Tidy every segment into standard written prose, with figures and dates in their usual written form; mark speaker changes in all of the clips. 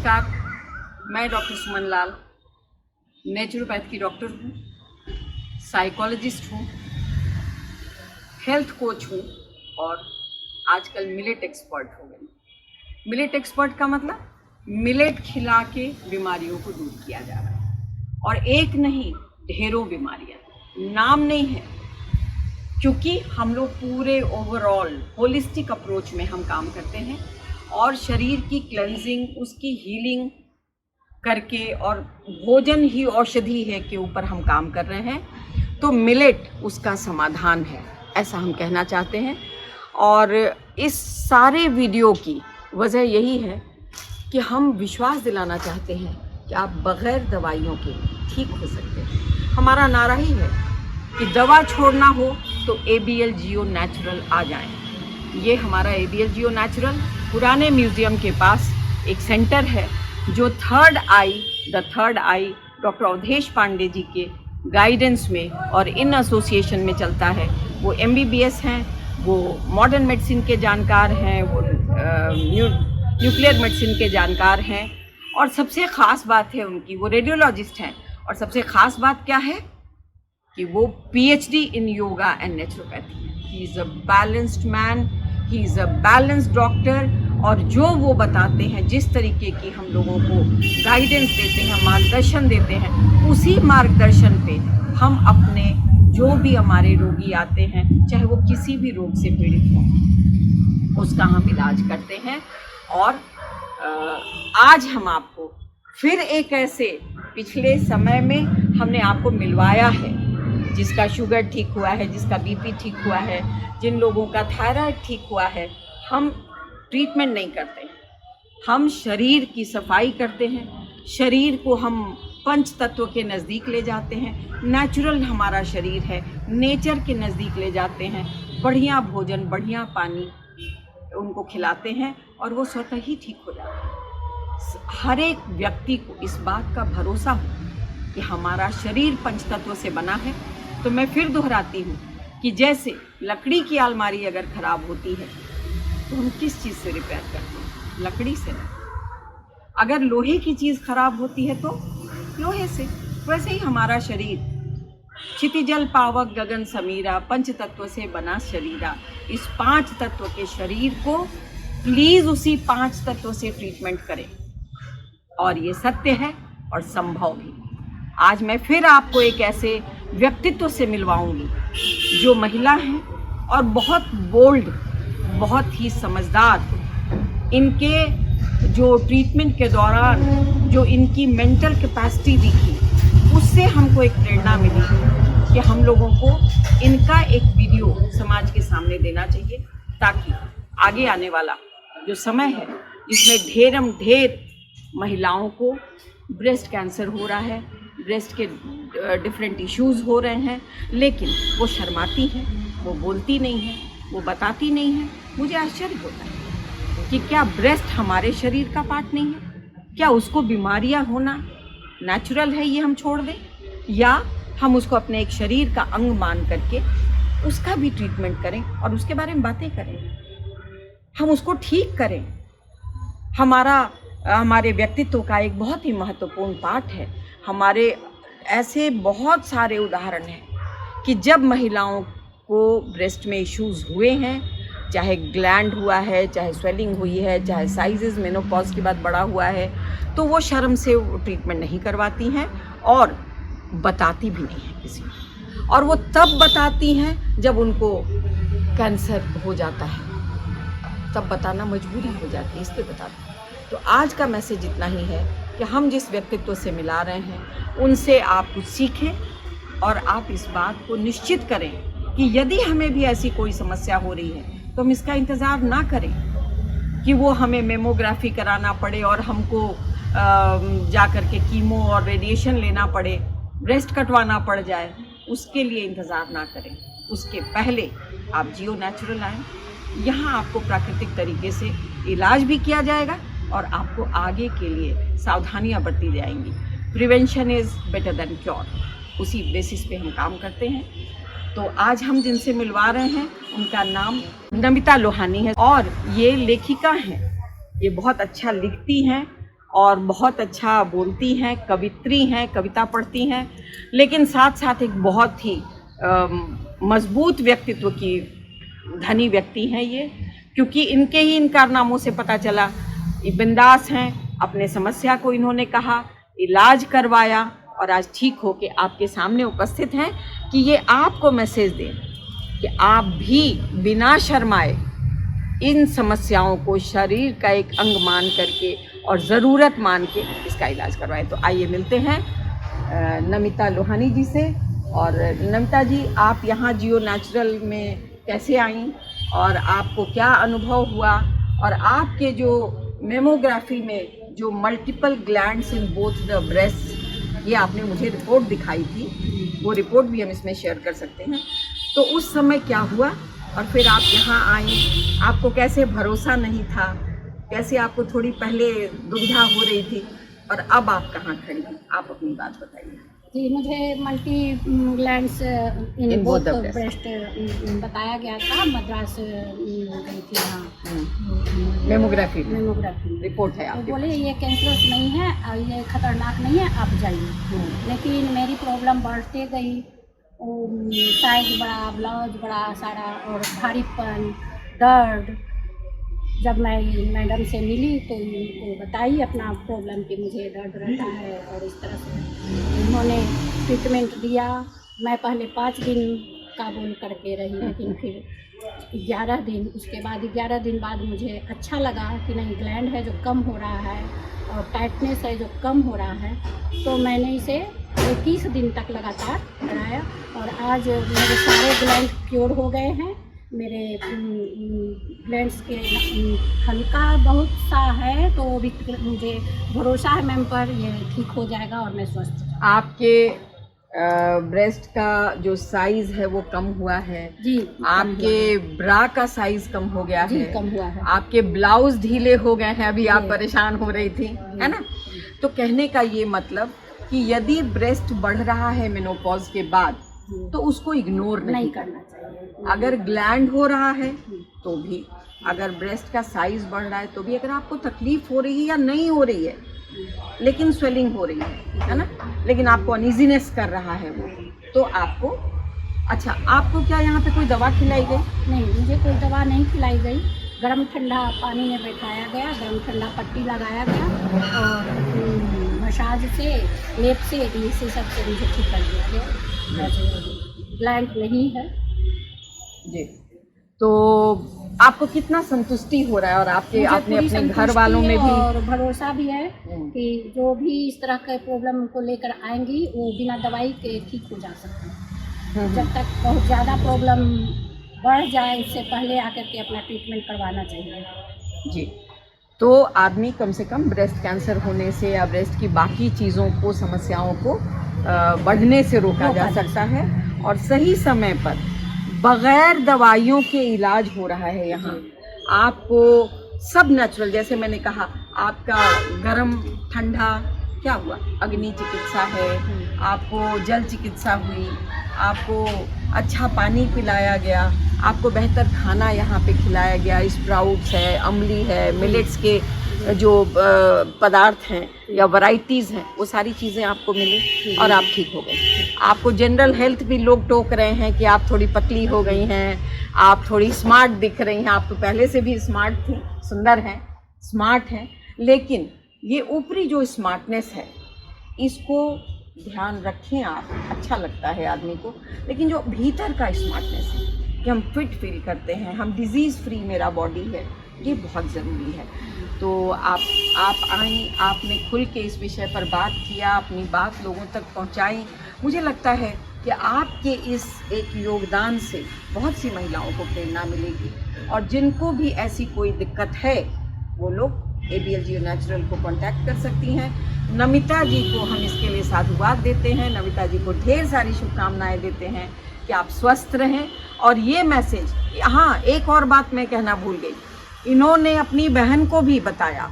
Speaker 1: नमस्कार, मैं डॉक्टर सुमन लाल नेचुरोपैथ की डॉक्टर हूँ, साइकोलॉजिस्ट हूँ, हेल्थ कोच हूँ और आजकल मिलेट एक्सपर्ट हो गई। मिलेट एक्सपर्ट का मतलब मिलेट खिला के बीमारियों को दूर किया जा रहा है और एक नहीं ढेरों बीमारियाँ, नाम नहीं है, क्योंकि हम लोग पूरे ओवरऑल होलिस्टिक अप्रोच में हम काम करते हैं और शरीर की क्लेंजिंग, उसकी हीलिंग करके और भोजन ही औषधि है के ऊपर हम काम कर रहे हैं। तो मिलेट उसका समाधान है, ऐसा हम कहना चाहते हैं। और इस सारे वीडियो की वजह यही है कि हम विश्वास दिलाना चाहते हैं कि आप बग़ैर दवाइयों के ठीक हो सकते हैं। हमारा नारा ही है कि दवा छोड़ना हो तो ABL जियो नेचुरल आ जाएं। ये हमारा ABL जियो नेचुरल पुराने म्यूज़ियम के पास एक सेंटर है जो थर्ड आई डॉक्टर अवधेश पांडे जी के गाइडेंस में और इन एसोसिएशन में चलता है। वो MBBS हैं, वो मॉडर्न मेडिसिन के जानकार हैं, वो न्यूक्लियर मेडिसिन के जानकार हैं और सबसे ख़ास बात है उनकी, वो रेडियोलॉजिस्ट हैं। और सबसे ख़ास बात क्या है कि वो PhD in yoga and naturopathy. He is a balanced man, he is a balanced doctor. और जो वो बताते हैं, जिस तरीके की हम लोगों को गाइडेंस देते हैं, मार्गदर्शन देते हैं, उसी मार्गदर्शन पे हम अपने जो भी हमारे रोगी आते हैं, चाहे वो किसी भी रोग से पीड़ित हों, उसका हम इलाज करते हैं। और आज हम आपको फिर एक ऐसे पिछले समय में हमने आपको मिलवाया है जिसका शुगर ठीक हुआ है, जिसका BP ठीक हुआ है, जिन लोगों का थायराइड ठीक हुआ है। हम ट्रीटमेंट नहीं करते, हम शरीर की सफाई करते हैं, शरीर को हम पंच तत्व के नज़दीक ले जाते हैं। नेचुरल हमारा शरीर है, नेचर के नज़दीक ले जाते हैं। बढ़िया भोजन, बढ़िया पानी उनको खिलाते हैं और वो स्वतः ही ठीक हो जाते हैं। हर एक व्यक्ति को इस बात का भरोसा हो कि हमारा शरीर पंच तत्व से बना है। तो मैं फिर दोहराती हूँ कि जैसे लकड़ी की अलमारी अगर ख़राब होती है तो हम किस चीज़ से रिपेयर करते हैं? लकड़ी से। अगर लोहे की चीज़ खराब होती है तो लोहे से। वैसे ही हमारा शरीर क्षितिजल पावक गगन समीरा पंच तत्व से बना शरीरा, इस 5 तत्व के शरीर को प्लीज़ उसी 5 तत्व से ट्रीटमेंट करें। और ये सत्य है और संभव भी। आज मैं फिर आपको एक ऐसे व्यक्तित्व से मिलवाऊंगी जो महिला हैं और बहुत बोल्ड, बहुत ही समझदार। इनके जो ट्रीटमेंट के दौरान जो इनकी मेंटल कैपेसिटी दिखी, उससे हमको एक प्रेरणा मिली कि हम लोगों को इनका एक वीडियो समाज के सामने देना चाहिए, ताकि आगे आने वाला जो समय है जिसमें ढेर महिलाओं को ब्रेस्ट कैंसर हो रहा है, ब्रेस्ट के डिफरेंट इश्यूज़ हो रहे हैं, लेकिन वो शर्माती हैं, वो बोलती नहीं हैं, वो बताती नहीं हैं। मुझे आश्चर्य होता है कि क्या ब्रेस्ट हमारे शरीर का पार्ट नहीं है? क्या उसको बीमारियां होना नेचुरल है, ये हम छोड़ दें? या हम उसको अपने एक शरीर का अंग मान करके उसका भी ट्रीटमेंट करें और उसके बारे में बातें करें, हम उसको ठीक करें? हमारे व्यक्तित्व का एक बहुत ही महत्वपूर्ण पार्ट है। हमारे ऐसे बहुत सारे उदाहरण हैं कि जब महिलाओं को ब्रेस्ट में इश्यूज़ हुए हैं, चाहे ग्लैंड हुआ है, चाहे स्वेलिंग हुई है, चाहे साइजेस मेनोपॉज के बाद बड़ा हुआ है, तो वो शर्म से वो ट्रीटमेंट नहीं करवाती हैं और बताती भी नहीं हैं किसी को। और वो तब बताती हैं जब उनको कैंसर हो जाता है, तब बताना मजबूरी हो जाती है, इसलिए बताती हैं। तो आज का मैसेज इतना ही है कि हम जिस व्यक्तित्व से मिला रहे हैं उनसे आप कुछ सीखें और आप इस बात को निश्चित करें कि यदि हमें भी ऐसी कोई समस्या हो रही है तो हम इसका इंतज़ार ना करें कि वो हमें मेमोग्राफी कराना पड़े और हमको जा कर के कीमो और रेडिएशन लेना पड़े, ब्रेस्ट कटवाना पड़ जाए। उसके लिए इंतज़ार ना करें। उसके पहले आप जियो नेचुरल आएँ। यहाँ आपको प्राकृतिक तरीके से इलाज भी किया जाएगा और आपको आगे के लिए सावधानियाँ बरती जाएंगी। Prevention is better than cure, उसी बेसिस पे हम काम करते हैं। तो आज हम जिनसे मिलवा रहे हैं उनका नाम नमिता लोहानी है और ये लेखिका हैं, ये बहुत अच्छा लिखती हैं और बहुत अच्छा बोलती हैं, कवित्री हैं, कविता पढ़ती हैं, लेकिन साथ साथ एक बहुत ही मजबूत व्यक्तित्व की धनी व्यक्ति हैं ये, क्योंकि इनके ही इन कारनामों से पता चला। ये बिंदास हैं, अपने समस्या को इन्होंने कहा, इलाज करवाया और आज ठीक हो के आपके सामने उपस्थित हैं कि ये आपको मैसेज दें कि आप भी बिना शर्माए इन समस्याओं को शरीर का एक अंग मान करके और ज़रूरत मान के इसका इलाज करवाएं। तो आइए मिलते हैं नमिता लोहानी जी से। और नमिता जी, आप यहाँ जियो नेचुरल में कैसे आईं और आपको क्या अनुभव हुआ, और आपके जो मेमोग्राफी में जो multiple glands in both the breast, ये आपने मुझे रिपोर्ट दिखाई थी, वो रिपोर्ट भी हम इसमें शेयर कर सकते हैं। तो उस समय क्या हुआ और फिर आप यहाँ आई, आपको कैसे भरोसा नहीं था, कैसे आपको थोड़ी पहले दुविधा हो रही थी, और अब आप कहाँ खड़ी हैं, आप अपनी बात बताइए।
Speaker 2: जी, मुझे multi glands in both breast बताया गया था। मद्रास गई थी वहाँ
Speaker 1: मेमोग्राफी
Speaker 2: रिपोर्ट
Speaker 1: है
Speaker 2: तो बोले ये कैंसरस नहीं है और ये खतरनाक नहीं है, आप जाइए। लेकिन मेरी प्रॉब्लम बढ़ते गई, साइज बड़ा, ब्लाउज बड़ा सारा और भारीपन, दर्द। जब मैं मैडम से मिली तो उनको बताई अपना प्रॉब्लम कि मुझे दर्द रहता है और इस तरह से उन्होंने ट्रीटमेंट दिया। मैं पहले 5 दिन काबूल करके रही, लेकिन फिर 11 दिन, उसके बाद 11 दिन बाद मुझे अच्छा लगा कि नहीं, ग्लैंड है जो कम हो रहा है और टाइटनेस है जो कम हो रहा है। तो मैंने इसे 21 दिन तक लगातार कराया और आज मेरे सारे ग्लैंड क्योर हो गए हैं। मेरे ग्लैंड्स के हल्का बहुत सा है तो भी मुझे भरोसा है मैम पर, ये ठीक हो जाएगा और मैं स्वस्थ।
Speaker 1: आपके ब्रेस्ट का जो साइज है वो कम हुआ है
Speaker 2: जी,
Speaker 1: आपके ब्रा का साइज कम हो गया
Speaker 2: जी,
Speaker 1: है,
Speaker 2: कम हुआ है।
Speaker 1: आपके ब्लाउज ढीले हो गए हैं, अभी आप परेशान हो रही थी, है ना। तो कहने का ये मतलब कि यदि ब्रेस्ट बढ़ रहा है मेनोपॉज के बाद तो उसको इग्नोर नहीं करना चाहिए। अगर ग्लैंड हो रहा है तो भी, अगर ब्रेस्ट का साइज बढ़ रहा है तो भी, अगर आपको तकलीफ हो रही है या नहीं हो रही है लेकिन स्वेलिंग हो रही है ना, लेकिन आपको अनइजीनेस कर रहा है वो, तो आपको अच्छा, आपको क्या यहाँ पे कोई दवा खिलाई गई?
Speaker 2: नहीं, मुझे कोई दवा नहीं खिलाई गई। गर्म ठंडा पानी में बैठाया गया, गर्म ठंडा पट्टी लगाया गया और मसाज से, लेप से, इसी सब से मुझे ठीक कर दिया गया। ग्लैंड नहीं है
Speaker 1: जी। तो आपको कितना संतुष्टि हो रहा है और आपने अपने घर वालों में भी
Speaker 2: और भरोसा भी है कि जो भी इस तरह के प्रॉब्लम को लेकर आएंगी वो बिना दवाई के ठीक हो जा सकते हैं। जब तक बहुत ज़्यादा प्रॉब्लम बढ़ जाए उससे पहले आकर के अपना ट्रीटमेंट करवाना चाहिए।
Speaker 1: जी। तो आदमी कम से कम ब्रेस्ट कैंसर होने से या ब्रेस्ट की बाकी चीज़ों को, समस्याओं को बढ़ने से रोका जा सकता है, और सही समय पर बग़ैर दवाइयों के इलाज हो रहा है यहाँ। आपको सब नेचुरल, जैसे मैंने कहा, आपका गरम ठंडा क्या हुआ, अग्नि चिकित्सा है, आपको जल चिकित्सा हुई, आपको अच्छा पानी पिलाया गया, आपको बेहतर खाना यहाँ पे खिलाया गया, स्प्राउट्स है, अमली है, मिलेट्स के जो पदार्थ हैं या वैरायटीज़ हैं, वो सारी चीज़ें आपको मिली और आप ठीक हो गए। आपको जनरल हेल्थ भी लोग टोक रहे हैं कि आप थोड़ी पतली हो गई हैं, आप थोड़ी स्मार्ट दिख रही हैं, आप तो पहले से भी स्मार्ट थी, सुंदर हैं, स्मार्ट हैं, लेकिन ये ऊपरी जो स्मार्टनेस है इसको ध्यान रखें आप। अच्छा लगता है आदमी को, लेकिन जो भीतर का स्मार्टनेस है कि हम फिट फील करते हैं, हम डिजीज़ फ्री मेरा बॉडी है, ये बहुत ज़रूरी है। तो आप आई, आपने खुल के इस विषय पर बात किया, अपनी बात लोगों तक पहुंचाई। मुझे लगता है कि आपके इस एक योगदान से बहुत सी महिलाओं को प्रेरणा मिलेगी, और जिनको भी ऐसी कोई दिक्कत है वो लोग ABL जियो नेचुरल को कांटेक्ट कर सकती हैं। नमिता जी को हम इसके लिए साधुवाद देते हैं, नमिता जी को ढेर सारी शुभकामनाएं देते हैं कि आप स्वस्थ रहें। और ये मैसेज, हाँ, एक और बात मैं कहना भूल गई, इन्होंने अपनी बहन को भी बताया,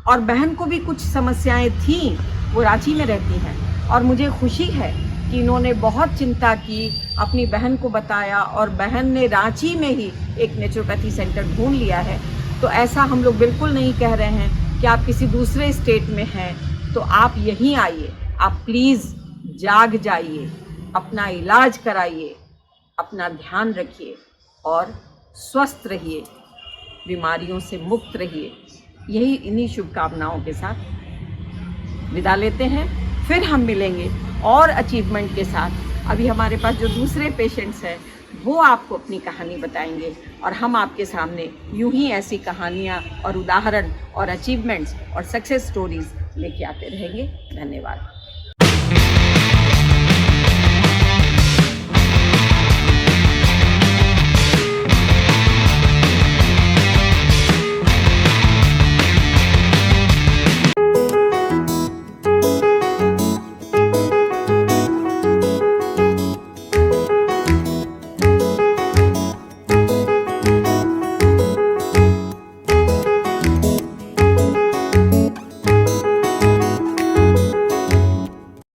Speaker 1: और बहन को भी कुछ समस्याएं थीं, वो रांची में रहती हैं, और मुझे खुशी है कि इन्होंने बहुत चिंता की, अपनी बहन को बताया, और बहन ने रांची में ही एक नेचुरोपैथी सेंटर ढूंढ लिया है। तो ऐसा हम लोग बिल्कुल नहीं कह रहे हैं कि आप किसी दूसरे स्टेट में हैं तो आप यहीं आइए, आप प्लीज़ जाग जाइए, अपना इलाज कराइए, अपना ध्यान रखिए और स्वस्थ रहिए, बीमारियों से मुक्त रहिए। यही इन्हीं शुभकामनाओं के साथ विदा लेते हैं। फिर हम मिलेंगे और अचीवमेंट के साथ। अभी हमारे पास जो दूसरे पेशेंट्स हैं वो आपको अपनी कहानी बताएंगे और हम आपके सामने यूं ही ऐसी कहानियाँ और उदाहरण और अचीवमेंट्स और सक्सेस स्टोरीज़ लेके आते रहेंगे। धन्यवाद।